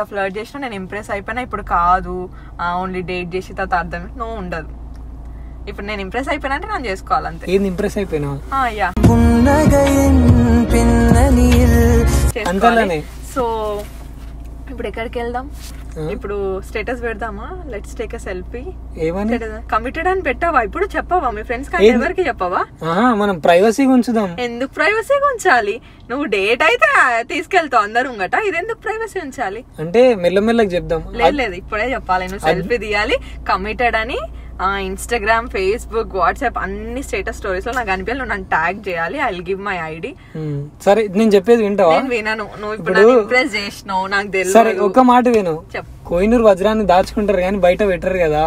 Flirt చేసినా నేను impress అయిపోయినా ఇప్పుడు కాదు ఓన్లీ డేట్ చేసి తర్వాత అర్థం నో ఉండదు. ఇప్పుడు నేను ఇంప్రెస్ అయిపోయినా అంటే నేను చేసుకోవాలంతే. ఏది ఇంప్రెస్ అయిపోయినా సో ఇప్పుడు ఎక్కడికి వెళ్దాం? ఇప్పుడు స్టేటస్ పెడదామా? Let's take a selfie. Committed అని పెట్టావా? ఇప్పుడు చెప్పవా మీ ఫ్రెండ్స్ కానీ ఎవరికి చెప్పవా? మనం ప్రైవసీగా ఉంచుదాం. ఎందుకు ప్రైవసీగా ఉంచాలి? నువ్వు డేట్ అయితే తీసుకెళ్తావు అందరు ఉంగట, ఇది ఎందుకు ప్రైవసీ ఉంచాలి? అంటే మెల్లమెల్లకి చెప్దాం. లేదు ఇప్పుడే చెప్పాలి. నువ్వు సెల్ఫీ తీయాలి కమిటెడ్ అని. ఇన్స్టాగ్రామ్, ఫేస్బుక్, వాట్సాప్ అన్ని స్టేటస్ స్టోరీస్ లో నాకు అనిపించాలి. నువ్వు నన్ను ట్యాగ్ చేయాలి. I will give my ID. సరే నేను చెప్పేది వింటావా? నేను వినను. నువ్వు ఇప్పుడు ఇంప్రెస్ చేసినావు నాకు తెలుసు. సరే ఒక మాట విను. కోహినూర్ వజ్రాన్ని దాచుకుంటారు కానీ బయట పెట్టరు కదా.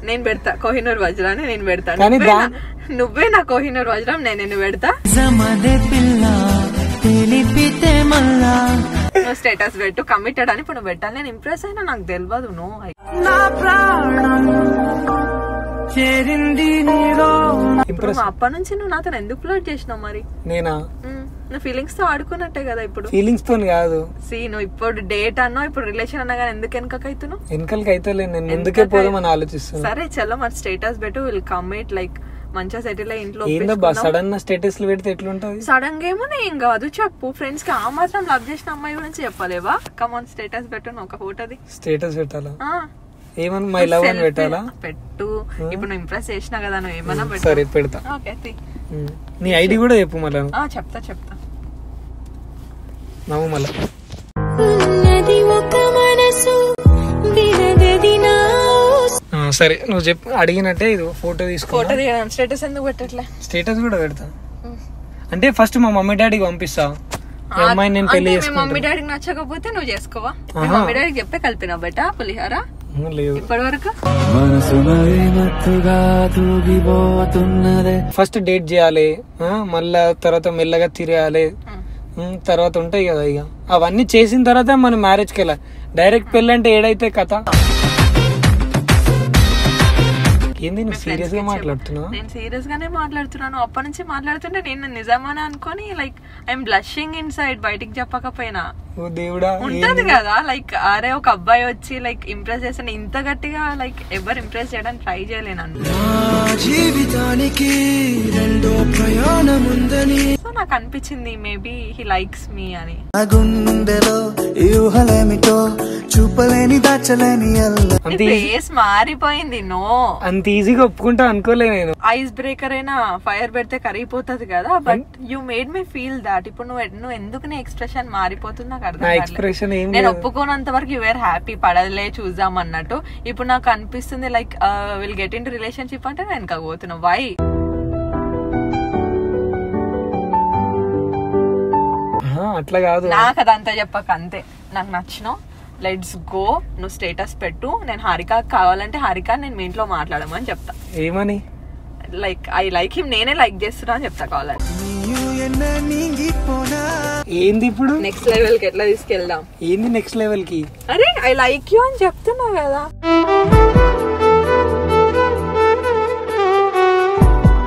నేను పెడతా కోహినూర్ వజ్రాన్ని. నేను పెడతా. నువ్వే నా కోహినూర్ వజ్రం, నేను పెడతా. నువ్వు స్టేటస్ పెట్టు కమిటెడ్ అని. ఇప్పుడు నువ్వు పెట్టాలి. నేను ఇంప్రెస్ అయినా నాకు తెలియదు. నో అప్పటి నుంచి నువ్వు నాతో ఎందుకు ఫ్లర్ట్ చేసినావు మరి? నేనా? నువ్వు ఫీలింగ్స్ తో ఆడుకున్నట్టే కదా ఇప్పుడు. ఫీలింగ్స్ తో కాదు. నువ్వు ఇప్పుడు డేట్ అన్నావు, ఇప్పుడు రిలేషన్ అన్నా కానీ ఎందుకు వెనకైతున్నావు? వెనకలకి అయితే నేను ఎందుకే పోదామని ఆలోచిస్తున్నా. సరే చలో మరి స్టేటస్ పెట్టు. విల్ కమిట్ లైక్ మంచిగా సెటిల్ అయ్యి ఇంట్లో. సడన్ గా స్టేటస్ పెడితే ఎట్లుంటది? సడన్ గా ఏమో ఏం కాదు చెప్పు. ఫ్రెండ్స్ కి ఆ మాత్రం లవ్ చేసిన అమ్మాయి గురించి చెప్పలేవా? కమాన్ స్టేటస్ పెట్టు. ఒక ఫోటోది స్టేటస్ పెట్టాలా? ఏమన్నా మై లవ్ అని పెట్టాలా? పెట్టు. ఇప్పుడు నువ్వు ఇంప్రెస్ చేసినా కదా, నువ్వు ఏమన్నా పెట్టు. సరే పెడతా. నీ ఐడి కూడా చెప్పు మళ్ళా. చెప్తా నవ్వు మళ్ళా. సరే నువ్వు చెప్పు అడిగినట్టే. ఇది ఫోటో తీసుకో. ఫోటో దిగడం స్టేటస్ ఎందుకు పెట్టట్లే? స్టేటస్ కూడా పెడతా. అంటే ఫస్ట్ మా మమ్మీ డాడీకి పంపిస్తా. అమ్మాయి నేను పెళ్లి చేసుకుంటా. మమ్మీ డాడీకి నచ్చకపోతే నువ్వు చేసుకోవా? మమ్మీ డాడీకి చెప్పే కలిపినా బయట పులిహార ఇప్పటి వరకు. ఫస్ట్ డేట్ చేయాలి, మళ్ళా తర్వాత మెల్లగా తిరగాలి, తర్వాత ఉంటాయి కదా ఇక అవన్నీ చేసిన తర్వాత మనం మ్యారేజ్కి వెళ్ళాలి. డైరెక్ట్ పెళ్ళి అంటే ఏడైతే కథ. ఏంది నువ్వు సీరియస్ గా మాట్లాడుతున్నావు? నేను సీరియస్ గానే మాట్లాడుతున్నాను. అప్పటి నుంచి మాట్లాడుతుంటే నేను నిజమానే అనుకొని like I'm blushing in side. బయటికి చెప్పకపోయినా ఉంటది కదా లైక్ అరే ఒక అబ్బాయి వచ్చి లైక్ ఇంప్రెస్ చేస్తాను. ఇంత గట్టిగా లైక్ ఎవరు ఇంప్రెస్ చేయడానికి ట్రై చేయలేను. సో నాకు అనిపించింది మేబీ హీ లైక్స్ మీ అని. ఫేస్ మారిపోయింది. నో అంత ఈజీగా ఒప్పుకుంటా అనుకోలే నేను. ఐస్ బ్రేకర్ అయినా ఫైర్ పెడితే కరిగిపోతుంది కదా. But you made me feel that. ఇప్పుడు నువ్వు ఎందుకు నీ ఎక్స్ప్రెషన్ మారిపోతుంది నాకు అర్థం కాదు. నేను ఒప్పుకోనంత వరకు యు వేర్ హ్యాపీ, పడలే చూద్దాం అన్నట్టు. ఇప్పుడు నాకు అనిపిస్తుంది like will get in to relationship అంటే నేను వెనకపోతున్నా. వై? అట్లా కాదు. నాకు అదంతా చెప్పక అంతే. నాకు నచ్చినావు, లెట్స్ గో. నువ్వు స్టేటస్ పెట్టు. నేను హారిక కావాలంటే హారిక నేను మీ ఇంట్లో మాట్లాడమని చెప్తా. ఏమని? లైక్ ఐ లైక్ హిమ్, నేనే లైక్ చేస్తున్నా అని చెప్తా కావాలంటే. ఏంది ఇప్పుడు నెక్స్ట్ లెవెల్ కి ఎట్లా తీసుకెళ్దాం? ఏంది నెక్స్ట్ లెవెల్ కి? అరే ఐ లైక్ యూ అని చెప్తున్నా కదా.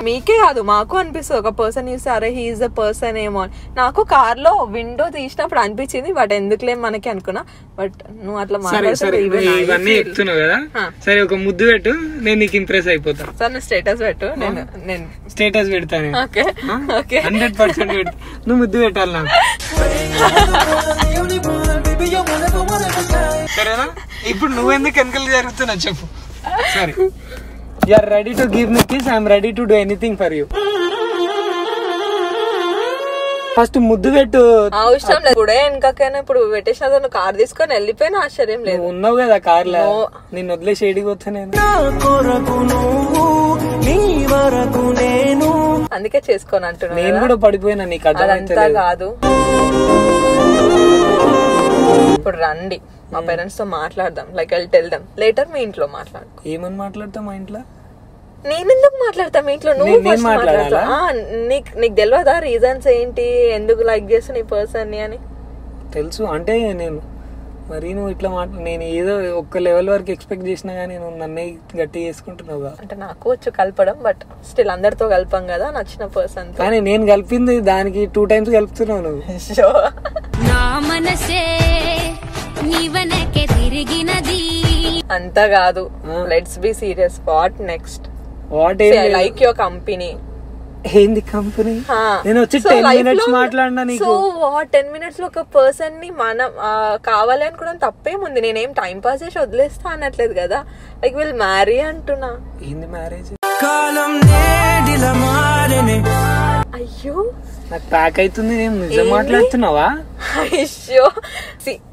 మీకే కాదు మాకు అనిపిస్తుంది. ఒక పర్సన్ చూస్తే అరే హీఈస్ ద పర్సన్ ఏమో. నాకు కార్ లో విండో తీసినప్పుడు అనిపించింది, బట్ ఎందుకులే మనకి అనుకున్నా. బట్ నువ్వు అట్లా ఇవన్నీ చెప్తున్నావు కదా. సరే ఒక ముద్దు పెట్టు, నేను నీకు ఇంప్రెస్ అయిపోతా. సార్ నువ్వు స్టేటస్ పెట్టు, నేను స్టేటస్ పెడతాను. 100% పెట్టు. నువ్వు ముద్దు పెట్టాలి నాకు. సరేనా? ఇప్పుడు నువ్వెందుకు వెనకలు జరుగుతున్నావు చెప్పు. సరే you are ready to give me kiss, I am ready to do anything for you. First ముద్దు పెట్టు. అవసరం లేదు ఇప్పుడే. వెనకైనా ఇప్పుడు పెట్టేసిన నువ్వు కార్ తీసుకొని వెళ్ళిపోయినా ఆశ్చర్యం లేదు. ఉన్నావు కదా కార్ లో, నేను వదిలేసి ఏడికి వచ్చా నేను. అందుకే చేసుకోని అంటున్నా. నేను కూడా పడిపోయినా నీకు అదంతా కాదు. ఇప్పుడు రండి మా పేరెంట్స్ తో మాట్లాడదాం. Like I will tell them later. మీ ఇంట్లో మాట్లాడు. ఏమని మాట్లాడతాం మా ఇంట్లో? నేను ఎందుకు మాట్లాడతా మీ ఇంట్లో? నువ్వు మాట్లాడతా. నీకు తెలియదా రీజన్స్ ఏంటి ఎందుకు లైక్ చేస్తా నీ పర్సన్ ని అని? తెలుసు. అంటే నేను మరి నువ్వు ఇట్లా నేను ఏదో ఒక్క లెవెల్ వరకు ఎక్స్పెక్ట్ చేసినా గానీ నువ్వు నన్నే గట్టి చేసుకుంటున్నావుగా. అంటే నాకు వచ్చు కలపడం, బట్ స్టిల్ అందరితో కలపం కదా నచ్చిన పర్సన్. కానీ నేను కలిపింది దానికి 2 times కలుపుతున్నావు నువ్వు. అంతా కాదు, let's be serious. What next? I like your company. ఏంది కంపెనీ? నేను వచ్చి 10 minutes మాట్లాడినా నీకు. సో 10 minutes లో ఒక పర్సన్ ని మనం కావాలి అనుకోవడం తప్పేముంది? నేనేం టైం పాస్ చేసి వదిలేస్తా అనట్లేదు కదా. లైక్ విల్ మ్యారీ అంటున్నా. ఏంది మ్యారేజ్? అయ్యో నాకు ప్యాక్ అవుతుంది. నేను నిజం మాట్లాడుతున్నావా? అయ్యో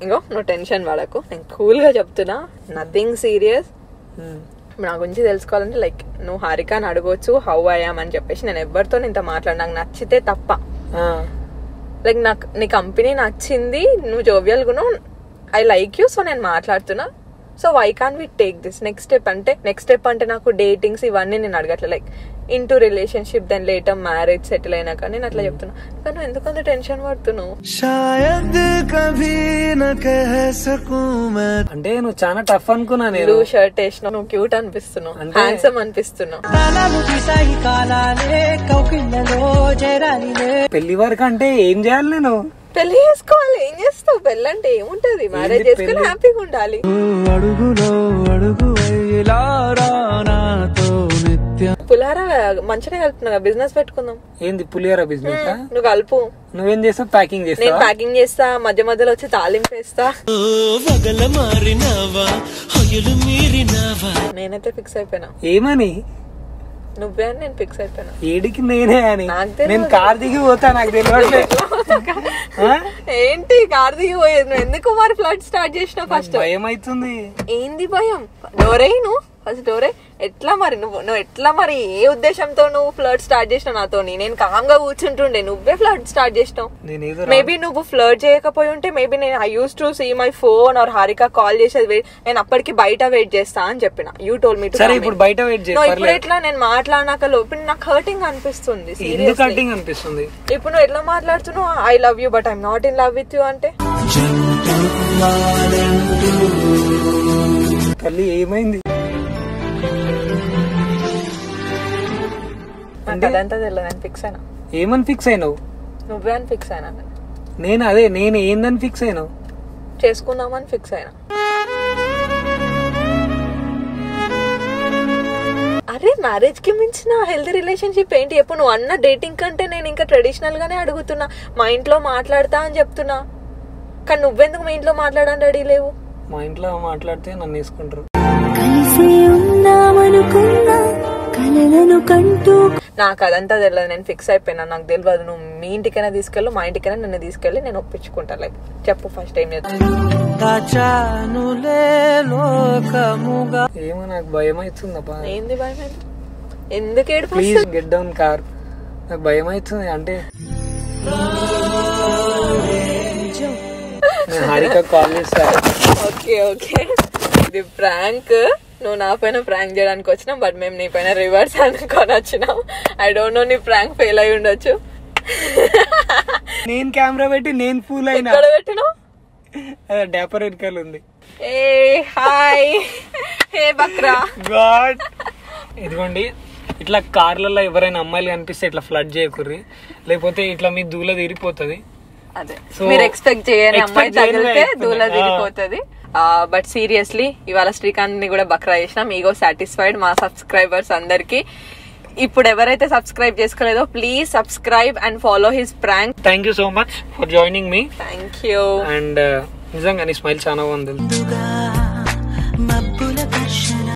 ఇంకో నువ్వు టెన్షన్ పడకు, నేను కూల్ గా చెప్తున్నా. Nothing serious. నా గురించి తెలుసుకోవాలంటే లైక్ నువ్వు హారికాని అడగొచ్చు హౌ ఐ యామ్ అని చెప్పేసి. నేను ఎవరితో ఇంత మాట్లాడు, నాకు నచ్చితే తప్ప. లైక్ నాకు నీ కంపెనీ నచ్చింది, నువ్వు జోవియల్ గా, ఐ లైక్ యూ. సో నేను మాట్లాడుతున్నా. So why can we take this next step అంటే నాకు డేటింగ్స్ ఇవన్నీ నేను అడగట్లే. Like into relationship, then later marriage settle అయినాక నేను అట్లా చెప్తున్నా. కానీ నువ్వు ఎందుకంత టెన్షన్ పడుతున్నావు? అంటే నువ్వు చాలా టఫ్ అనుకున్నా. బ్లూ షర్ట్ వేసినావు, నువ్వు క్యూట్ అనిపిస్తున్నావు, హ్యాండ్సమ్ అనిపిస్తున్నావు. పెళ్లి వరకు అంటే ఏం చేయాలి? నేను పెళ్లి చేసుకోవాలి. ఏం చేస్తావు? పెళ్లి అంటే ఏముంటది? మ్యారేజ్ చేసుకుని హ్యాపీగా ఉండాలి. పులిహార మంచిగా కలుపుతున్నా, బిజినెస్ పెట్టుకుందాం. ఏంది పులిహార బిజినెస్? నువ్వు కలుపు. నువ్వేం చేస్తావు? ప్యాకింగ్ చేస్తా. నేను ప్యాకింగ్ చేస్తా, మధ్య మధ్యలో వచ్చి తాలింపు వేస్తా. నేనైతే ఫిక్స్ అయిపోయినా. ఏమని? నువ్వే అని నేను ఫిక్స్ అయిపోయినా. ఏడికి నేనే అని. నేను కార్ దిగి పోతా, నాకు తెలియట్లేదు. ఏంటి కార్ దిగి పోయేది? నువ్వు ఎందుకు మరి ఫ్లడ్ స్టార్ట్ చేసినావు? ఫస్ట్ భయం అవుతుంది. ఏంది భయం? డోరే నువ్వు ఫస్ట్ డోరే. ఎట్లా మరి నువ్వు ఎట్లా మరి ఏ ఉద్దేశంతో నువ్వు ఫ్లడ్ స్టార్ట్ చేసినావు నాతో? నేను కామ్ గా కూర్చుంటుండే, నువ్వే ఫ్లడ్ స్టార్ట్ చేసినావు. మేబీ నువ్వు ఫ్లడ్ చేయకపోయి ఉంటే మేబీ నేను I use to see my phone or Harika call చేసేది, నేను అప్పటికి బయట వెయిట్ చేస్తా అని చెప్పిన. You told me too. ఇప్పుడు బయట వెయిట్ చేయి. ఇప్పుడు ఎట్లా నేను మాట్లాడినాక లోపు నాకు హర్టింగ్ అనిపిస్తుంది. ఇప్పుడు నువ్వు ఎట్లా మాట్లాడుతున్నావు? I love you but I'm not in love with you అంటే ఏమైంది? అదంతా తెలియదు. నేను ఫిక్స్ అయినా. ఏమని ఫిక్స్ అయినావు? నువ్వే అని ఫిక్స్ అయినా. నేను ఏందని ఫిక్స్ అయినావు? చేసుకుందామని ఫిక్స్ అయినా. అరే మ్యారేజ్ కి మించిన హెల్తీ రిలేషన్షిప్ ఏంటి? ఎప్పుడు నువ్వు అన్న డేటింగ్ కంటే నేను ఇంకా ట్రెడిషనల్ గానే అడుగుతున్నా. మా ఇంట్లో మాట్లాడతా అని చెప్తున్నా, కానీ నువ్వెందుకు మా ఇంట్లో మాట్లాడని రెడీ లేవు? మా ఇంట్లో మాట్లాడితే నన్ను వేసుకుంటారు. నాకు అదంతా తెలియదు. నేను ఫిక్స్ అయిపోయినా. నాకు తెలియదు. నువ్వు మీ ఇంటికైనా తీసుకెళ్ళు, మా ఇంటికైనా నన్ను తీసుకెళ్ళి నేను ఒప్పించుకుంటా. లైక్ చెప్పు ఫస్ట్ టైం. ఏమో నాకు భయం అవుతుంది. ఏంది భయం? ఎందుకు ఏడుపు? Please get down car. నాకు భయం అవుతుంది. అంటే హారిక కాల్ చేస్తా. ఓకే ఇది ప్రాంక్. నువ్వు నా పైన ప్రాంక్ చేయడానికి వచ్చినావు, బట్ మేము నీ పైన రివర్స్ అనుకొని వచ్చినాం. ఐ డోంట్ నో నీ ప్రాంక్ ఫెయిల్ అయి ఉండొచ్చు. నేను కెమెరా పెట్టి నేను ఫూల్ అయినా. ఎక్కడ పెట్టినావు? డాపర్ వెనకాల ఉంది. ఏ హాయ్ హే బక్రా గాడ్. ఇదిగోండి, ఇట్లా కార్లలో ఎవరైనా అమ్మాయిలు కనిపిస్తే ఇట్లా ఫ్లడ్ చేయకుర్రి, లేకపోతే ఇట్లా మీ దూల తీరిపోతుంది. అదే మీరు ఎక్స్పెక్ట్ చేయని అమ్మాయి తగిలితే దూల తీరిపోతుంది. బట్ సీరియస్లీ ఇవాళ శ్రీకాంత్ ని కూడా బక్రా చేసినాం. ఈగో సాటిస్ఫైడ్ మా సబ్స్క్రైబర్స్ అందరికి. ఇప్పుడు ఎవరైతే సబ్స్క్రైబ్ చేసుకోలేదో please subscribe and follow his prank. Thank you so much for joining మీ. Thank you. అండ్ నిజంగా నీ స్మైల్ చాలా బాగుంది.